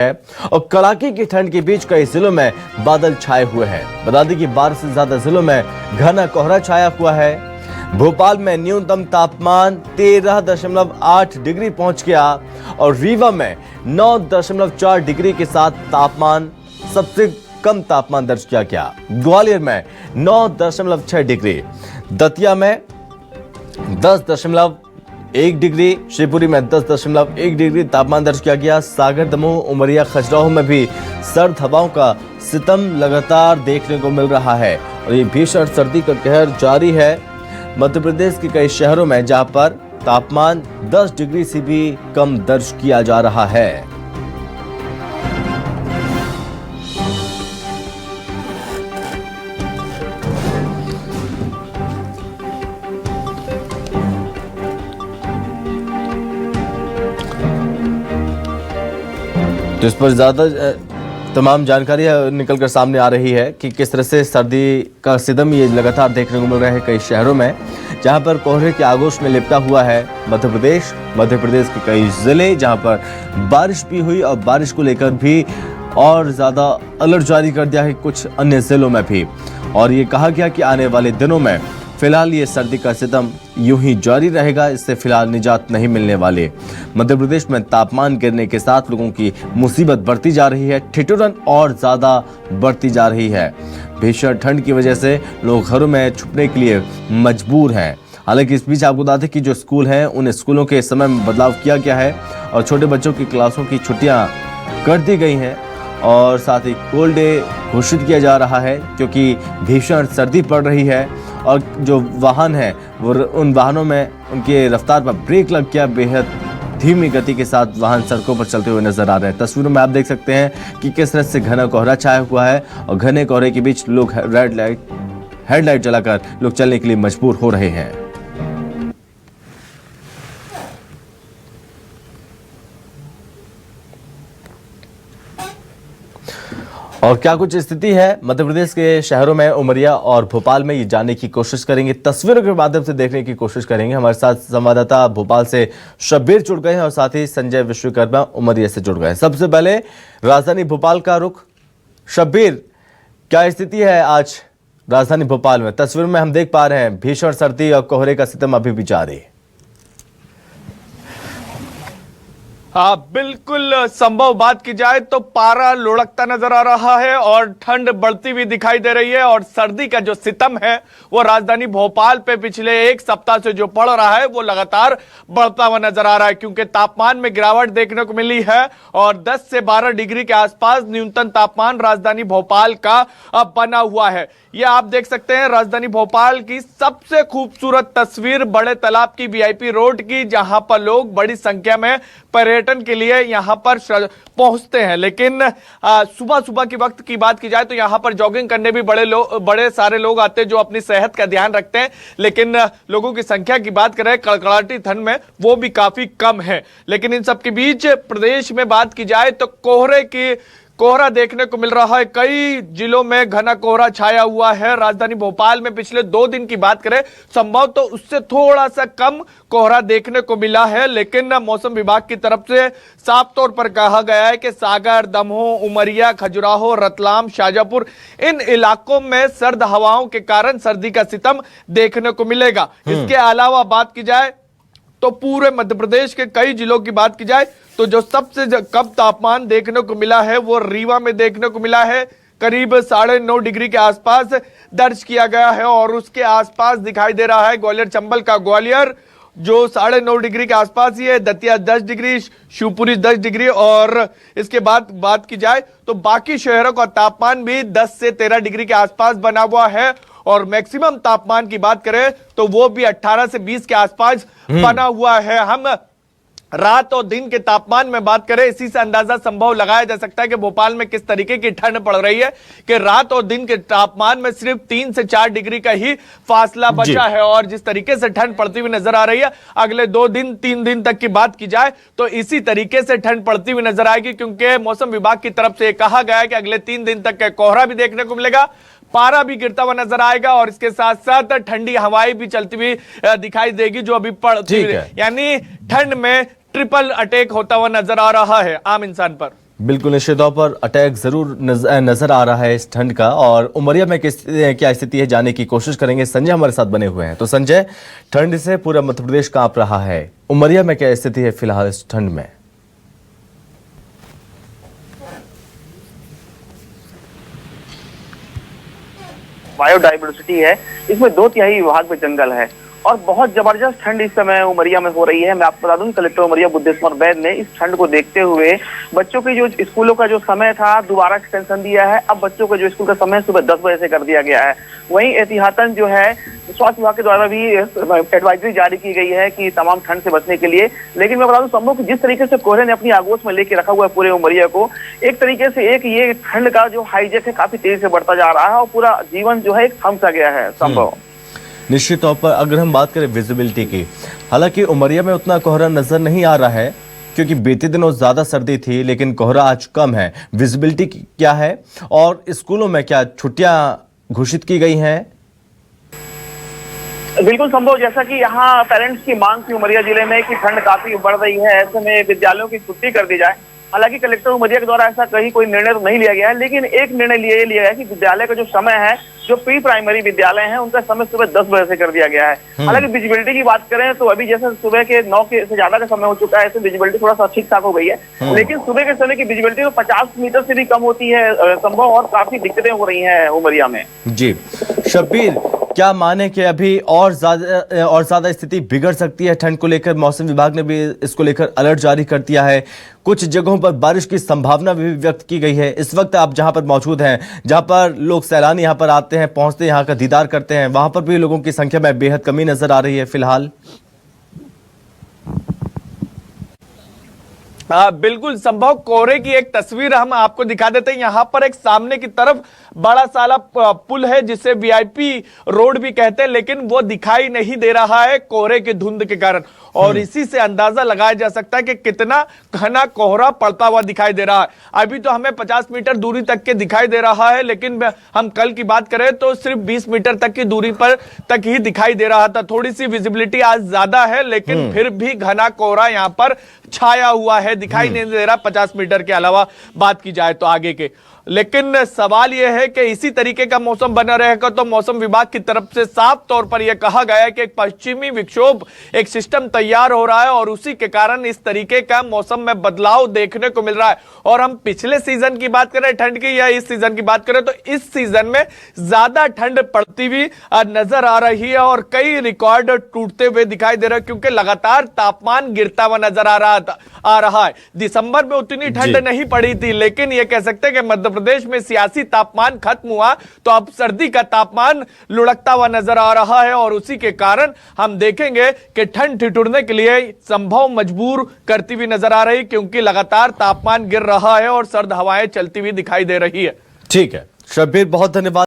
है और कड़ाके की ठंड के बीच कई जिलों में बादल छाए हुए हैं। बता दें कि 12 से ज्यादा जिलों में घना कोहरा छाया हुआ है। भोपाल में न्यूनतम तापमान 13.8 डिग्री पहुंच गया और रीवा में 9.4 डिग्री के साथ तापमान सबसे कम तापमान दर्ज किया गया। ग्वालियर में 9.6 डिग्री, दतिया में 10.1 डिग्री, शिवपुरी में 10.1 डिग्री तापमान दर्ज किया गया। सागर, दमोह, उमरिया, खजुराहो में भी सर्द हवाओं का सितम लगातार देखने को मिल रहा है और ये भीषण सर्दी का कहर जारी है मध्य प्रदेश के कई शहरों में, जहां पर तापमान 10 डिग्री से भी कम दर्ज किया जा रहा है। तो इस पर ज्यादा तमाम जानकारी निकलकर सामने आ रही है कि किस तरह से सर्दी का सितम ये लगातार देखने को मिल रहा है कई शहरों में, जहां पर कोहरे के आगोश में लिपटा हुआ है मध्य प्रदेश के कई जिले, जहां पर बारिश भी हुई और बारिश को लेकर भी और ज्यादा अलर्ट जारी कर दिया है कुछ अन्य जिलों में भी। और ये कहा गया कि आने वाले दिनों में फिलहाल ये सर्दी का सितम यूं ही जारी रहेगा, इससे फिलहाल निजात नहीं मिलने वाले। मध्य प्रदेश में तापमान गिरने के साथ लोगों की मुसीबत बढ़ती जा रही है, ठिठुरन और ज्यादा बढ़ती जा रही है। भीषण ठंड की वजह से लोग घरों में छुपने के लिए मजबूर हैं। हालांकि इस बीच आपको बता दें कि जो स्कूल हैं उन स्कूलों के समय में बदलाव किया गया है और छोटे बच्चों की क्लासों की छुट्टियां कर दी गई हैं और साथ ही कोल्ड डे घोषित किया जा रहा है क्योंकि भीषण सर्दी पड़ रही है और जो वाहन है वो उन वाहनों में उनके रफ्तार पर ब्रेक लग गया। बेहद धीमी गति के साथ वाहन सड़कों पर चलते हुए नजर आ रहे हैं। तस्वीरों में आप देख सकते हैं कि किस तरह से घना कोहरा छाया हुआ है और घने कोहरे के बीच लोग हेडलाइट जलाकर लोग चलने के लिए मजबूर हो रहे हैं। और क्या कुछ स्थिति है मध्य प्रदेश के शहरों में, उमरिया और भोपाल में, ये जानने की कोशिश करेंगे, तस्वीरों के माध्यम से देखने की कोशिश करेंगे। हमारे साथ संवाददाता भोपाल से शब्बीर जुड़ गए हैं और साथ ही संजय विश्वकर्मा उमरिया से जुड़ गए हैं। सबसे पहले राजधानी भोपाल का रुख। शब्बीर, क्या स्थिति है आज राजधानी भोपाल में? तस्वीर में हम देख पा रहे हैं भीषण सर्दी और कोहरे का सितम अभी भी जारी है। हाँ, बिल्कुल संभव बात की जाए तो पारा लुढ़कता नजर आ रहा है और ठंड बढ़ती हुई दिखाई दे रही है और सर्दी का जो सितम है वो राजधानी भोपाल पे पिछले एक सप्ताह से जो पड़ रहा है वो लगातार बढ़ता हुआ नजर आ रहा है, क्योंकि तापमान में गिरावट देखने को मिली है और 10 से 12 डिग्री के आसपास न्यूनतम तापमान राजधानी भोपाल का बना हुआ है। ये आप देख सकते हैं राजधानी भोपाल की सबसे खूबसूरत तस्वीर बड़े तालाब की वीआईपी रोड की, जहां पर लोग बड़ी संख्या में पर्यटन के लिए यहां पर पहुंचते हैं। लेकिन सुबह सुबह के वक्त की बात की जाए तो यहां पर जॉगिंग करने भी बड़े सारे लोग आते हैं जो अपनी सेहत का ध्यान रखते हैं। लेकिन लोगों की संख्या की बात करें कड़कड़ाती ठंड में वो भी काफी कम है। लेकिन इन सबके बीच प्रदेश में बात की जाए तो कोहरा देखने को मिल रहा है। कई जिलों में घना कोहरा छाया हुआ है। राजधानी भोपाल में पिछले 2 दिन की बात करें संभव तो उससे थोड़ा सा कम कोहरा देखने को मिला है, लेकिन मौसम विभाग की तरफ से साफ तौर पर कहा गया है कि सागर, दमोह, उमरिया, खजुराहो, रतलाम, शाजापुर इन इलाकों में सर्द हवाओं के कारण सर्दी का सितम देखने को मिलेगा। इसके अलावा बात की जाए तो पूरे मध्य प्रदेश के कई जिलों की बात की जाए तो जो सबसे कम तापमान देखने को मिला है वो रीवा में देखने को मिला है, करीब 9.5 डिग्री के आसपास दर्ज किया गया है। और उसके आसपास दिखाई दे रहा है ग्वालियर चंबल का ग्वालियर जो 9.5 डिग्री के आसपास ही है, दतिया 10 डिग्री, शिवपुरी 10 डिग्री और इसके बाद बात की जाए तो बाकी शहरों का तापमान भी 10 से 13 डिग्री के आसपास बना हुआ है और मैक्सिमम तापमान की बात करें तो वो भी 18 से 20 के आसपास बना हुआ है। हम रात और दिन के तापमान में बात करें, इसी से अंदाजा संभव लगाया जा सकता है कि भोपाल में किस तरीके की ठंड पड़ रही है कि रात और दिन के तापमान में सिर्फ 3 से 4 डिग्री का ही फासला बचा है। और जिस तरीके से ठंड पड़ती हुई नजर आ रही है अगले 2 दिन 3 दिन तक की बात की जाए तो इसी तरीके से ठंड पड़ती हुई नजर आएगी, क्योंकि मौसम विभाग की तरफ से कहा गया है कि अगले 3 दिन तक कोहरा भी देखने को मिलेगा, पारा भी गिरता हुआ नजर आएगा और इसके साथ साथ ठंडी हवाएं भी चलती हुई दिखाई देगी जो अभी पड़ती हुई, यानी ठंड में ट्रिपल अटैक होता हुआ नजर आ रहा है आम इंसान पर। बिल्कुल निश्चित तौर पर अटैक जरूर नजर आ रहा है इस ठंड का। और उमरिया में क्या स्थिति है जानने की कोशिश करेंगे। संजय हमारे साथ बने हुए हैं। तो संजय, ठंड से पूरा मध्य प्रदेश कांप रहा है, उमरिया में क्या स्थिति है फिलहाल इस ठंड में? बायोडाइवर्सिटी है, इसमें 2/3 विभाग में जंगल है और बहुत जबरदस्त ठंड इस समय उमरिया में हो रही है। मैं आपको बता दूं, कलेक्टर उमरिया बुद्धेश्वर वैद ने इस ठंड को देखते हुए बच्चों की जो स्कूलों का जो समय था दोबारा एक्सटेंशन दिया है। अब बच्चों का जो स्कूल का समय सुबह 10 बजे से कर दिया गया है। वहीं एहतियातन जो है स्वास्थ्य विभाग के द्वारा भी एडवाइजरी जारी की गई है कि तमाम ठंड से बचने के लिए। लेकिन मैं बता दूं संभव कि जिस तरीके से कोहरे ने अपनी आगोश में लेके रखा हुआ है पूरे उमरिया को, एक तरीके से एक ये ठंड का जो हाईजेक है काफी तेजी से बढ़ता जा रहा है और पूरा जीवन जो है एक थम सा गया है संभव। निश्चित तौर पर अगर हम बात करें विजिबिलिटी की, हालांकि उमरिया में उतना कोहरा नजर नहीं आ रहा है क्योंकि बीते दिनों ज्यादा सर्दी थी, लेकिन कोहरा आज कम है। विजिबिलिटी क्या है और स्कूलों में क्या छुट्टियां घोषित की गई हैं? बिल्कुल संभव, जैसा कि यहाँ पेरेंट्स की मांग थी उमरिया जिले में कि ठंड काफी बढ़ रही है, ऐसे में विद्यालयों की छुट्टी कर दी जाए। हालांकि कलेक्टर उमरिया के द्वारा ऐसा कहीं कोई निर्णय तो नहीं लिया गया है, लेकिन एक निर्णय लिया गया है कि विद्यालय का जो समय है, जो प्री प्राइमरी विद्यालय हैं उनका समय सुबह 10 बजे से कर दिया गया है। हालांकि विजिबिलिटी की बात करें तो अभी जैसे सुबह के 9 के से ज्यादा का समय हो चुका है, तो विजिबिलिटी थोड़ा सा ठीक ठाक हो गई है। लेकिन सुबह के समय की विजिबिलिटी तो 50 मीटर से भी कम होती है संभव, और काफी दिक्कतें हो रही हैं उमरिया में। जी शब्बीर, क्या माने कि अभी और ज्यादा स्थिति बिगड़ सकती है ठंड को लेकर? मौसम विभाग ने भी इसको लेकर अलर्ट जारी कर दिया है, कुछ जगहों पर बारिश की संभावना भी व्यक्त की गई है। इस वक्त आप जहां पर मौजूद हैं, जहां पर लोग सैलानी यहां पर आते हैं, पहुंचते हैं, यहां का दीदार करते हैं, वहां पर भी लोगों की संख्या में बेहद कमी नजर आ रही है फिलहाल। बिल्कुल संभव। कोहरे की एक तस्वीर हम आपको दिखा देते हैं। यहाँ पर एक सामने की तरफ बड़ा सारा पुल है जिसे वीआईपी रोड भी कहते हैं, लेकिन वो दिखाई नहीं दे रहा है कोहरे की धुंध के कारण। और इसी से अंदाजा लगाया जा सकता है कि कितना घना कोहरा पड़ता हुआ दिखाई दे रहा है। अभी तो हमें 50 मीटर दूरी तक के दिखाई दे रहा है, लेकिन हम कल की बात करें तो सिर्फ 20 मीटर तक की दूरी पर तक ही दिखाई दे रहा था। थोड़ी सी विजिबिलिटी आज ज्यादा है, लेकिन फिर भी घना कोहरा यहाँ पर छाया हुआ है, दिखाई नहीं दे रहा 50 मीटर के अलावा बात की जाए तो आगे के। लेकिन सवाल यह है कि इसी तरीके का मौसम बना रहेगा तो मौसम विभाग की तरफ से साफ तौर पर यह कहा गया है कि एक पश्चिमी विक्षोभ, एक सिस्टम तैयार हो रहा है और उसी के कारण इस तरीके का मौसम में बदलाव देखने को मिल रहा है। और हम पिछले सीजन की बात करें ठंड की या इस सीजन की बात करें तो इस सीजन में ज्यादा ठंड पड़ती हुई नजर आ रही है और कई रिकॉर्ड टूटते हुए दिखाई दे रहे हैं, क्योंकि लगातार तापमान गिरता हुआ नजर आ रहा है। दिसंबर में उतनी ठंड नहीं पड़ी थी, लेकिन यह कह सकते हैं कि मध्य प्रदेश में सियासी तापमान खत्म हुआ तो अब सर्दी का तापमान लुढ़कता हुआ नजर आ रहा है। और उसी के कारण हम देखेंगे कि ठंड ठिठुरने के लिए संभव मजबूर करती हुई नजर आ रही, क्योंकि लगातार तापमान गिर रहा है और सर्द हवाएं चलती हुई दिखाई दे रही है। ठीक है शब्बीर, बहुत धन्यवाद।